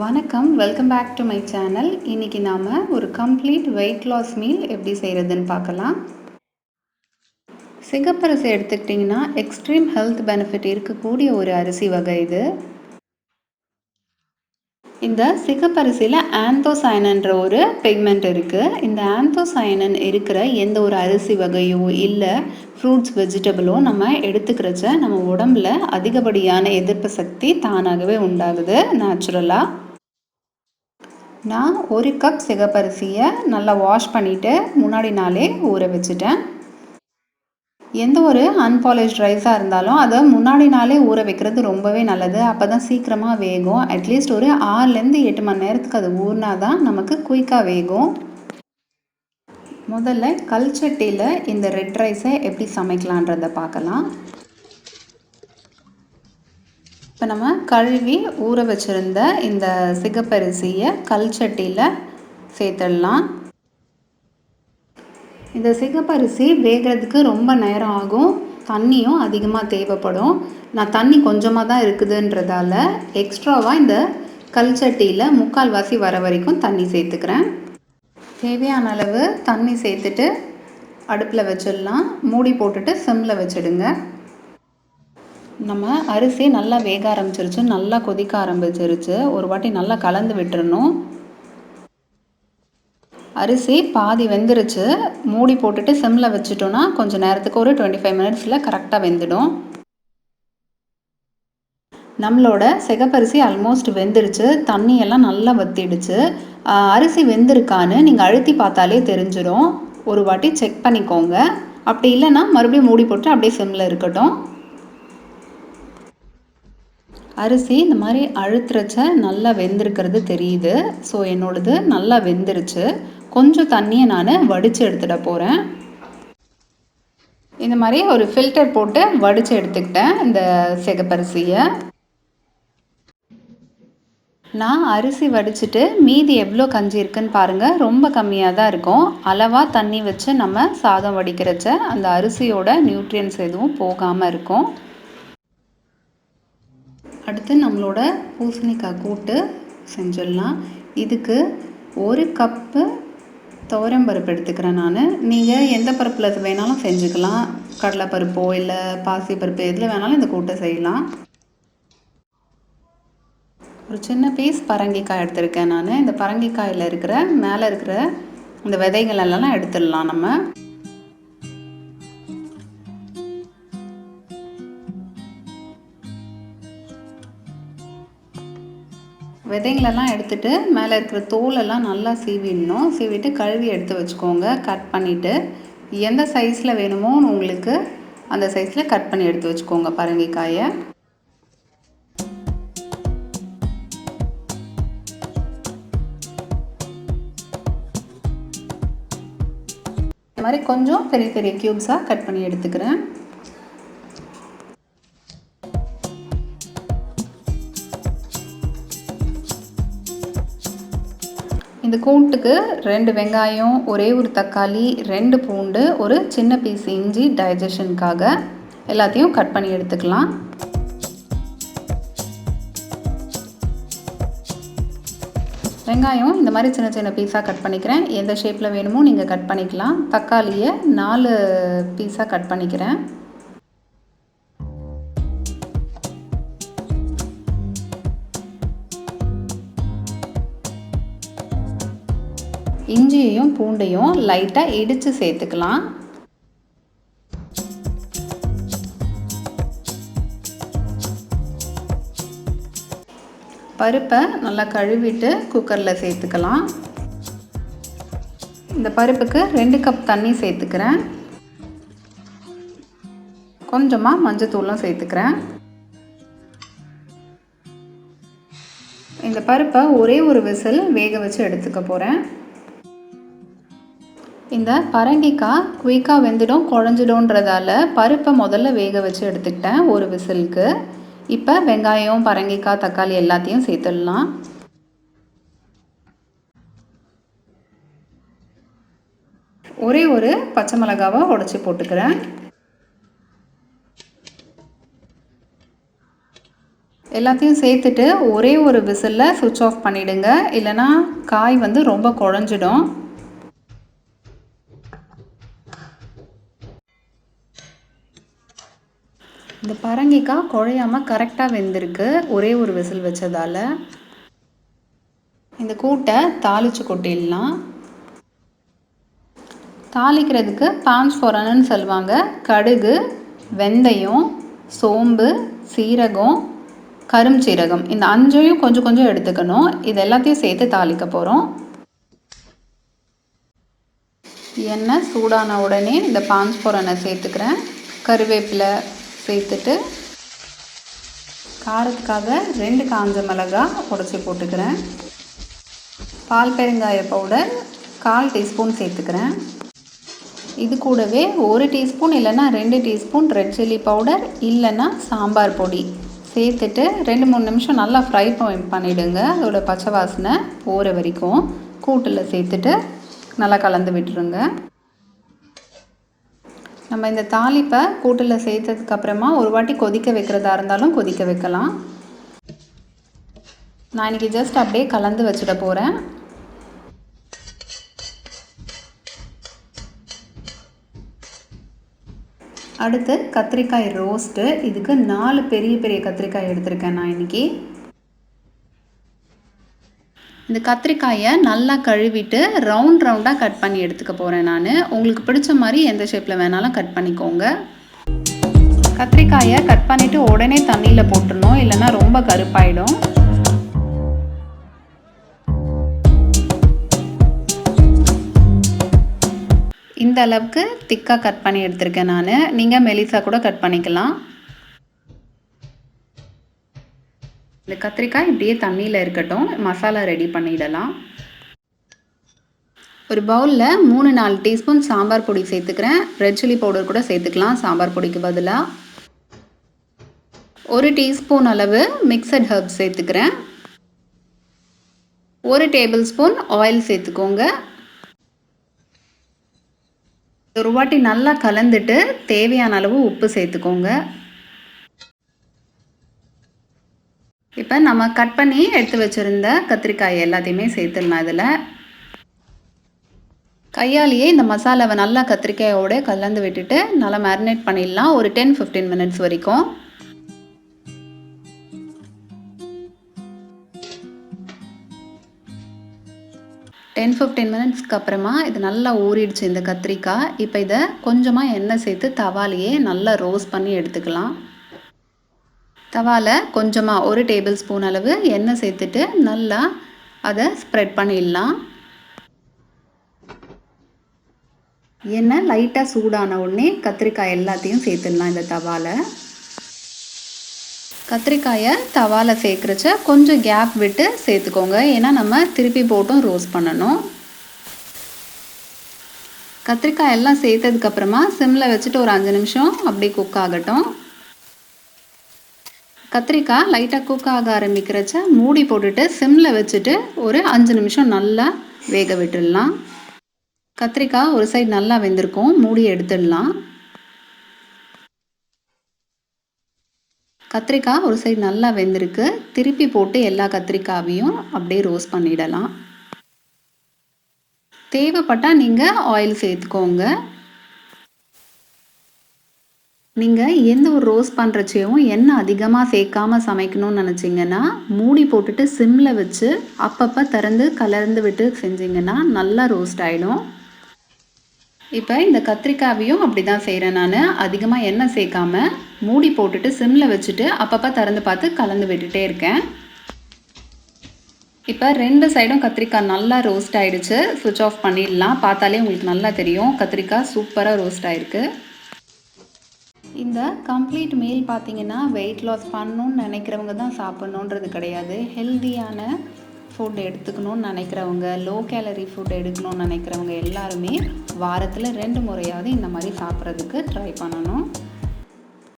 வணக்கம், welcome back to my channel. இன்றைக்கி நாம் ஒரு கம்ப்ளீட் வெயிட் லாஸ் மீல் எப்படி செய்கிறதுன்னு பார்க்கலாம். சிகப்பரிசி எடுத்துக்கிட்டிங்கன்னா எக்ஸ்ட்ரீம் ஹெல்த் பெனிஃபிட் இருக்கக்கூடிய ஒரு அரிசி வகை இது. இந்த சிகப்பரிசியில் ஆந்தோசயனன்ற ஒரு பிக்மெண்ட் இருக்குது. இந்த ஆந்தோசயனன் இருக்கிற எந்த ஒரு அரிசி வகையோ இல்லை ஃப்ரூட்ஸ் வெஜிடபிளோ நம்ம எடுத்துக்கிறச்ச நம்ம உடம்புல அதிகப்படியான எதிர்ப்பு சக்தி தானாகவே உண்டாகுது நேச்சுரலாக. நான் 1 கப் சிகப்பரிசியை நல்லா வாஷ் பண்ணிவிட்டு முன்னாடி நாளே ஊற வச்சுட்டேன். எந்த ஒரு அன்பாலிஷ்ட் ரைஸாக இருந்தாலும் அதை முன்னாடி நாளே ஊற வைக்கிறது ரொம்பவே நல்லது. அப்போ தான் சீக்கிரமாக வேகும். அட்லீஸ்ட் ஒரு 6லேருந்து 8 மணி நேரத்துக்கு அது ஊறினா தான் நமக்கு குயிக்காக வேகும். முதல்ல கல்சட்டியில் இந்த ரெட் ரைஸை எப்படி சமைக்கலான்றதை பார்க்கலாம். இப்போ நம்ம கழுவி ஊற வச்சுருந்த இந்த சிகப்பரிசியை கல்சட்டியில் சேர்த்துடலாம். இந்த சிகப்பரிசி வேகிறதுக்கு ரொம்ப நேரம் ஆகும், தண்ணியும் அதிகமாக தேவைப்படும். நான் தண்ணி கொஞ்சமாக தான் இருக்குதுன்றதால எக்ஸ்ட்ராவாக இந்த கல்சட்டியில் 3/4 வர வரைக்கும் தண்ணி சேர்த்துக்கிறேன். தேவையான அளவு தண்ணி சேர்த்துட்டு அடுப்பில் வச்சிடலாம். மூடி போட்டுட்டு சிம்மில் வச்சிடுங்க. நம்ம அரிசி நல்லா வேக ஆரம்பிச்சிருச்சு, நல்லா கொதிக்க ஆரம்பிச்சிருச்சு. ஒரு வாட்டி நல்லா கலந்து விட்டுறணும். அரிசி பாதி வெந்துருச்சு. மூடி போட்டுட்டு சிம்மில் வச்சுட்டோன்னா கொஞ்சம் நேரத்துக்கு ஒரு 25 மினிட்ஸில் கரெக்டாக வெந்துடும். நம்மளோட சிகப்பரிசி ஆல்மோஸ்ட் வெந்துருச்சு. தண்ணியெல்லாம் நல்லா வற்றிடுச்சு. அரிசி வெந்திருக்கான்னு நீங்கள் அழுத்தி பார்த்தாலே தெரிஞ்சிடும். ஒரு வாட்டி செக் பண்ணிக்கோங்க. அப்படி இல்லைன்னா மறுபடியும் மூடி போட்டு அப்படியே சிம்மில் இருக்கட்டும். அரிசி இந்த மாதிரி அழுத்துறச்ச நல்லா வெந்திருக்கிறது தெரியுது. ஸோ என்னோடது நல்லா வெந்துருச்சு. கொஞ்சம் தண்ணியை நான் வடித்து எடுத்துட போகிறேன். இந்த மாதிரி ஒரு ஃபில்டர் போட்டு வடித்து எடுத்துக்கிட்டேன் இந்த சிகப்பரிசியை. நான் அரிசி வடிச்சிட்டு மீதி எவ்வளோ கஞ்சி இருக்குன்னு பாருங்கள். ரொம்ப கம்மியாக தான் இருக்கும். அளவாக தண்ணி வச்சு நம்ம சாதம் வடிக்கிறச்ச அந்த அரிசியோட நியூட்ரியன்ஸ் எதுவும் போகாமல் இருக்கும். அடுத்து நம்மளோட பூசணிக்காய் கூட்டு செஞ்சிடலாம். இதுக்கு 1 கப்பு துவரம்பருப்பு எடுத்துக்கிறேன் நான். நீங்கள் எந்த பருப்பில் வேணாலும் செஞ்சுக்கலாம். கடலைப்பருப்போ இல்லை பாசிப்பருப்பு எதில் வேணாலும் இந்த கூட்டை செய்யலாம். ஒரு சின்ன பீஸ் பரங்கிக்காய் எடுத்திருக்கேன் நான். இந்த பரங்கிக்காயில் இருக்கிற மேலே இருக்கிற இந்த விதைகள் எல்லாம் எடுத்துடலாம் நம்ம. விதைங்களெல்லாம் எடுத்துகிட்டு மேலே இருக்கிற தோலெல்லாம் நல்லா சீவிடணும். சீவிட்டு கழுவி எடுத்து வச்சுக்கோங்க. கட் பண்ணிவிட்டு எந்த சைஸில் வேணுமோ உங்களுக்கு அந்த சைஸில் கட் பண்ணி எடுத்து வச்சுக்கோங்க பரங்கிக்காயை. இந்த மாதிரி கொஞ்சம் பெரிய பெரிய க்யூப்ஸாக கட் பண்ணி எடுத்துக்கிறேன். இந்த கூட்டுக்கு 2 வெங்காயம், ஒரே ஒரு தக்காளி, 2 பூண்டு, ஒரு சின்ன பீஸ் இஞ்சி டைஜஷனுக்காக எல்லாத்தையும் கட் பண்ணி எடுத்துக்கலாம். வெங்காயம் இந்த மாதிரி சின்ன சின்ன பீஸாக கட் பண்ணிக்கிறேன். எந்த ஷேப்பில் வேணுமோ நீங்கள் கட் பண்ணிக்கலாம். தக்காளியை 4 பீஸாக கட் பண்ணிக்கிறேன். இஞ்சியையும் பூண்டையும் லைட்டாக இடித்து சேர்த்துக்கலாம். பருப்பை நல்லா கழுவிட்டு குக்கரில் சேர்த்துக்கலாம். இந்த பருப்புக்கு 2 கப் தண்ணி சேர்த்துக்கிறேன். கொஞ்சமாக மஞ்சத்தூளும் சேர்த்துக்கிறேன். இந்த பருப்பை ஒரே ஒரு விசில் வேக வச்சு எடுத்துக்க போகிறேன். இந்த பரங்கிக்காய் குயிக்காக வெந்துடும், குழஞ்சிடும்ன்றதால பருப்பை முதல்ல வேக வச்சு எடுத்துக்கிட்டேன் ஒரு விசிலுக்கு. இப்போ வெங்காயம், பரங்கிக்காய், தக்காளி எல்லாத்தையும் சேர்த்துடலாம். ஒரே ஒரு பச்சை மிளகாவை உடைச்சி போட்டுக்கிறேன். எல்லாத்தையும் சேர்த்துட்டு ஒரே ஒரு விசிலில் சுவிட்ச் ஆஃப் பண்ணிவிடுங்க, இல்லைனா காய் வந்து ரொம்ப குழஞ்சிடும். இந்த பரங்கிக்காய் குழையாமல் கரெக்டாக வெந்திருக்கு ஒரே ஒரு விசில் வச்சதால். இந்த கூட்டை தாளித்து கொட்டிடலாம். தாளிக்கிறதுக்கு பாஞ்ச் ஃபொரன்னு சொல்லுவாங்க. கடுகு, வெந்தயம், சோம்பு, சீரகம், கருஞ்சீரகம் இந்த 5ஐயும் கொஞ்சம் கொஞ்சம் எடுத்துக்கணும். இது எல்லாத்தையும் சேர்த்து தாளிக்க போகிறோம். எண்ணெய் சூடான உடனே இந்த பாஞ்ச் ஃபொரனை சேர்த்துக்கிறேன். கருவேப்பிலை சேர்த்துட்டு காரத்துக்காக 2 காஞ்ச மிளகாய் உடச்சி போட்டுக்கிறேன். பால் பெருங்காய பவுடர் 1/4 டீஸ்பூன் சேர்த்துக்கிறேன். இது கூடவே 1 டீஸ்பூன் இல்லைன்னா 2 டீஸ்பூன் ரெட் சில்லி பவுடர் இல்லைன்னா சாம்பார் பொடி சேர்த்துட்டு 2-3 நிமிஷம் நல்லா ஃப்ரை பண்ணிவிடுங்க. அதோட பச்சை வாசனை போகிற வரைக்கும் கூட்டில் சேர்த்துட்டு நல்லா கலந்து விட்டுருங்க. நம்ம இந்த தாளிப்பை கூட்டில் சேர்த்ததுக்கப்புறமா ஒரு வாட்டி கொதிக்க வைக்கிறதா இருந்தாலும் கொதிக்க வைக்கலாம். நான் இன்றைக்கி ஜஸ்ட் அப்படியே கலந்து வச்சுட போகிறேன். அடுத்து கத்திரிக்காய் ரோஸ்ட்டு. இதுக்கு 4 பெரிய பெரிய கத்திரிக்காய் எடுத்திருக்கேன் நான் இன்றைக்கி. இந்த கத்திரிக்காயை நல்லா கழுவிட்டு ரவுண்டாக கட் பண்ணி எடுத்துக்க போகிறேன் நான். உங்களுக்கு பிடிச்ச மாதிரி எந்த ஷேப்பில் வேணாலும் கட் பண்ணிக்கோங்க. கத்திரிக்காயை கட் பண்ணிவிட்டு உடனே தண்ணியில் போட்டுடணும், இல்லைன்னா ரொம்ப கருப்பாயிடும். இந்த அளவுக்கு திக்காக கட் பண்ணி எடுத்திருக்கேன் நான். நீங்கள் மெலிசா கூட கட் பண்ணிக்கலாம். இந்த கத்திரிக்காய் இப்படியே தண்ணியில் இருக்கட்டும், மசாலா ரெடி பண்ணிடலாம். ஒரு பவுலில் 3-4 டீஸ்பூன் சாம்பார் பொடி சேர்த்துக்கிறேன். ரெட் சில்லி பவுடர் கூட சேர்த்துக்கலாம் சாம்பார் பொடிக்கு பதிலாக. 1 டீஸ்பூன் அளவு மிக்சட் ஹெர்ப்ஸ் சேர்த்துக்கிறேன். 1 டேபிள் ஸ்பூன் ஆயில் சேர்த்துக்கோங்க. ஒரு வாட்டி நல்லா கலந்துட்டு தேவையான அளவு உப்பு சேர்த்துக்கோங்க. இப்போ நம்ம கட் பண்ணி எடுத்து வச்சுருந்த கத்திரிக்காய் எல்லாத்தையுமே சேர்த்துடலாம். இதில் கையாலேயே இந்த மசாலாவை நல்லா கத்திரிக்காயோடு கலந்து விட்டுட்டு நல்லா மேரினேட் பண்ணிடலாம் ஒரு 10-15 மினிட்ஸ் வரைக்கும். டென் 15 மினிட்ஸ்க்கு அப்புறமா இது நல்லா ஊறிடுச்சு இந்த கத்திரிக்காய். இப்போ இதை கொஞ்சமாக எண்ணெய் சேர்த்து தவாலையே நல்லா ரோஸ்ட் பண்ணி எடுத்துக்கலாம். தவாவில் கொஞ்சமாக 1 டேபிள் ஸ்பூன் அளவு எண்ணெய் சேர்த்துட்டு நல்லா அதை ஸ்ப்ரெட் பண்ணிடலாம். எண்ணெய் லைட்டாக சூடான உடனே கத்திரிக்காய் எல்லாத்தையும் சேர்த்துடலாம் இந்த தவாவில். கத்திரிக்காயை தவாவில் சேர்க்குறச்ச கொஞ்சம் கேப் விட்டு சேர்த்துக்கோங்க, ஏன்னா நம்ம திருப்பி போட்டும் ரோஸ்ட் பண்ணணும். கத்திரிக்காய் எல்லாம் சேர்த்ததுக்கப்புறமா சிம்மில் வச்சுட்டு ஒரு 5 நிமிஷம் அப்படியே குக் ஆகட்டும். கத்திரிக்காய் லைட்டாக குக் ஆக ஆரம்பிக்கிறச்ச மூடி போட்டுட்டு சிம்மில் வச்சுட்டு ஒரு 5 நிமிஷம் நல்லா வேக விட்டுடலாம். கத்திரிக்காய் ஒரு சைடு நல்லா வெந்திருக்கும், மூடி எடுத்துடலாம். கத்திரிக்காய் ஒரு சைடு நல்லா வெந்திருக்கு. திருப்பி போட்டு எல்லா கத்திரிக்காயையும் அப்படியே ரோஸ்ட் பண்ணிடலாம். தேவைப்பட்டால் நீங்கள் ஆயில் சேர்த்துக்கோங்க. நீங்கள் எந்த ஒரு ரோஸ்ட் பண்ணுறச்சையும் எண்ணெய் அதிகமாக சேர்க்காமல் சமைக்கணும்னு நினச்சிங்கன்னா மூடி போட்டுட்டு சிம்மில் வச்சு அப்பப்போ திறந்து கலந்து விட்டு செஞ்சிங்கன்னா நல்லா ரோஸ்ட் ஆகிடும். இப்போ இந்த கத்திரிக்காயையும் அப்படி தான் செய்கிறேன் நான். அதிகமாக எண்ணெய் சேர்க்காம மூடி போட்டுட்டு சிம்மில் வச்சுட்டு அப்பப்போ திறந்து பார்த்து கலந்து விட்டுட்டே இருக்கேன். இப்போ 2 சைடும் கத்திரிக்காய் நல்லா ரோஸ்ட் ஆகிடுச்சு. சுவிட்ச் ஆஃப் பண்ணிடலாம். பார்த்தாலே உங்களுக்கு நல்லா தெரியும் கத்திரிக்காய் சூப்பராக ரோஸ்ட் ஆகிருக்கு. இந்த கம்ப்ளீட் மீல் பார்த்திங்கன்னா வெயிட் லாஸ் பண்ணணுன்னு நினைக்கிறவங்க தான் சாப்பிட்ணுன்றது கிடையாது. ஹெல்தியான ஃபுட் எடுத்துக்கணும்னு நினைக்கிறவங்க, லோ கேலரி ஃபுட் எடுக்கணும்னு நினைக்கிறவங்க எல்லாருமே வாரத்தில் 2 முறையாவது இந்த மாதிரி சாப்பிட்றதுக்கு ட்ரை பண்ணணும்.